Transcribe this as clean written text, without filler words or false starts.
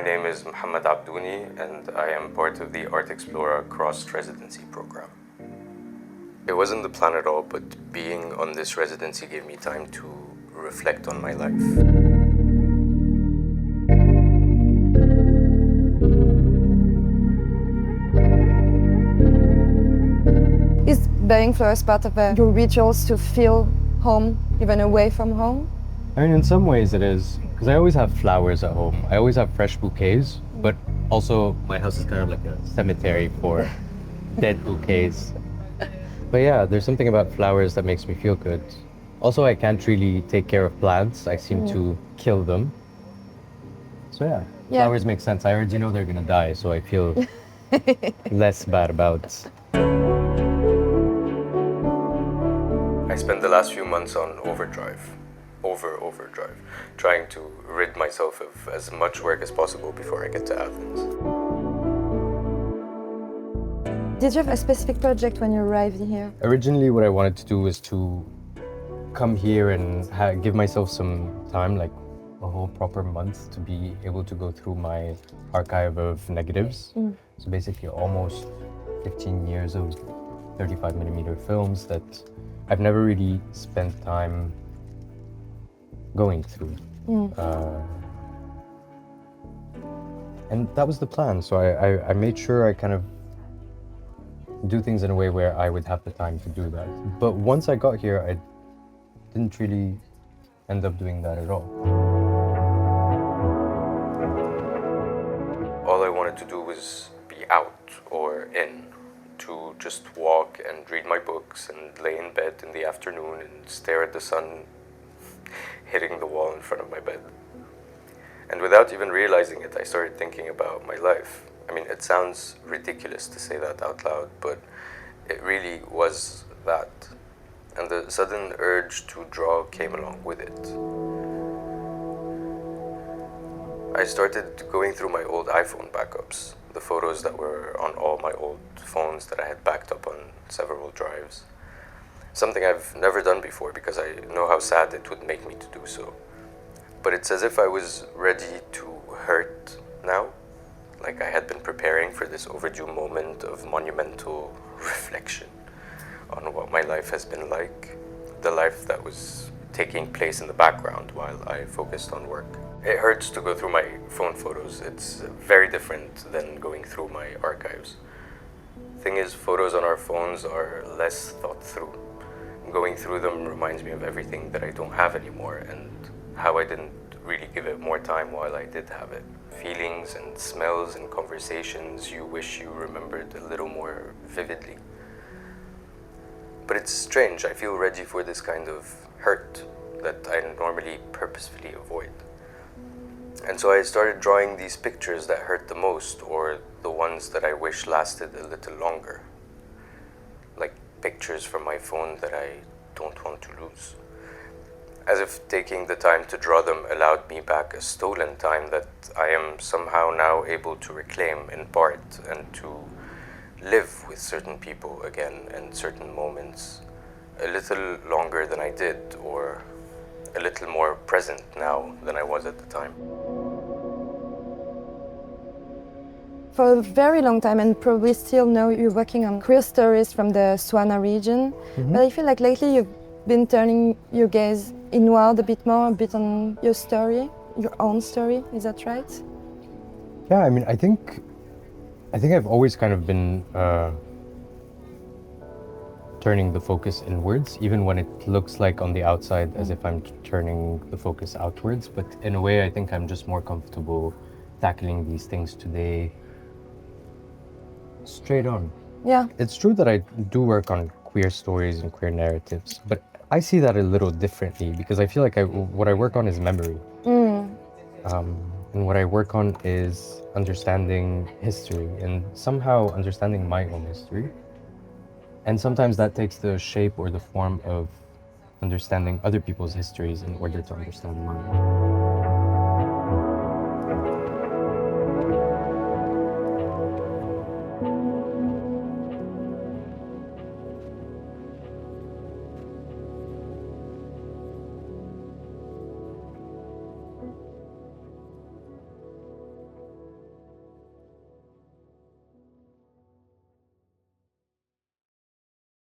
My name is Mohamad Abdouni and I am part of the Art Explora Crossed Residency program. It wasn't the plan at all, but being on this residency gave me time to reflect on my life. Is buying flowers part of your rituals to feel home, even away from home? I mean, in some ways it is, because I always have flowers at home. I always have fresh bouquets, but also my house is kind of like a cemetery for dead bouquets. But yeah, there's something about flowers that makes me feel good. Also, I can't really take care of plants. I seem to kill them. So yeah, flowers make sense. I already know they're gonna die, so I feel less bad about it. I spent the last few months on overdrive, trying to rid myself of as much work as possible before I get to Athens. Did you have a specific project when you arrived here? Originally, what I wanted to do was to come here and give myself some time, like a whole proper month, to be able to go through my archive of negatives. So basically almost 15 years of 35mm films that I've never really spent time going through. And that was the plan. So I made sure I kind of do things in a way where I would have the time to do that. But once I got here, I didn't really end up doing that at all. All I wanted to do was be out or in, to just walk and read my books and lay in bed in the afternoon and stare at the sun hitting the wall in front of my bed. And without even realizing it, I started thinking about my life. I mean, it sounds ridiculous to say that out loud, but it really was that. And the sudden urge to draw came along with it. I started going through my old iPhone backups, the photos that were on all my old phones that I had backed up on several drives. Something I've never done before because I know how sad it would make me to do so. But it's as if I was ready to hurt now. Like I had been preparing for this overdue moment of monumental reflection on what my life has been like, the life that was taking place in the background while I focused on work. It hurts to go through my phone photos. It's very different than going through my archives. Thing is, photos on our phones are less thought through. Going through them reminds me of everything that I don't have anymore and how I didn't really give it more time while I did have it. Feelings and smells and conversations you wish you remembered a little more vividly. But it's strange, I feel ready for this kind of hurt that I normally purposefully avoid. And so I started drawing these pictures that hurt the most, or the ones that I wish lasted a little longer. Like pictures from my phone that I don't want to lose. As if taking the time to draw them allowed me back a stolen time that I am somehow now able to reclaim in part, and to live with certain people again and certain moments a little longer than I did, or a little more present now than I was at the time. For a very long time, and probably still now, you're working on queer stories from the Swana region. But I feel like lately you've been turning your gaze inward a bit more, a bit on your story, your own story. Is that right? Yeah, I mean, I think I've always kind of been turning the focus inwards, even when it looks like on the outside as if I'm turning the focus outwards. But in a way, I think I'm just more comfortable tackling these things today straight on. Yeah. It's true that I do work on queer stories and queer narratives, but I see that a little differently because I feel like what I work on is memory. And what I work on is understanding history and somehow understanding my own history. And sometimes that takes the shape or the form of understanding other people's histories in order to understand mine.